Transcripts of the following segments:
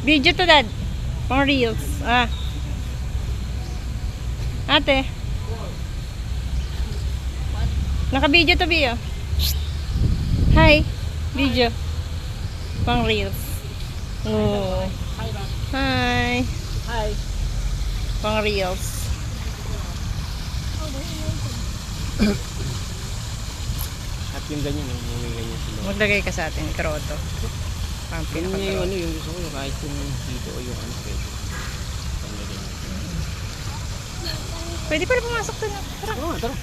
Video to, Dad. Pang reels. Ah. Ate. Naka-video to, Bio. Hi. Video. Pang reels. Oh. Hi. Hi. Pang reels. At yung ganyan, may ganyan sila. Maglagay ka sa atin, kroto. Pang Yun nga yung pinaka-kroto. ano, yung gusto ko yung kahit yung dito o yung ano pwede. Pwede pala pumasok doon. Tara. Oo, tara.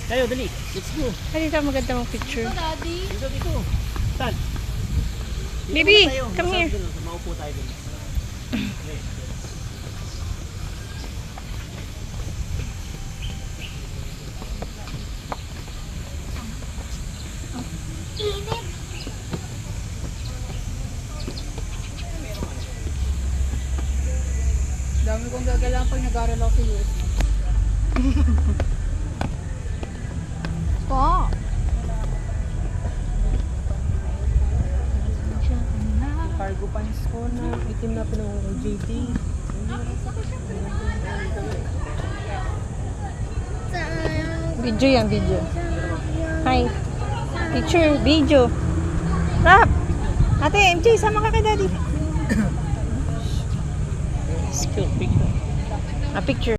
Tayo, dali. Let's go. Ay, dito maganda mong picture. Dito, dito. Saan? Dito Baby, muna tayo. come here. Dun, maupo tayo dun. Okay. Dami kong gagalang pag nag-aaral ako sa US. Pa! Cargo pants ko na itim na pinang JT. Video yan, video. Hi. Picture, video. Rap! Ate, MJ, sama ka kay Daddy. Picture, picture. A picture.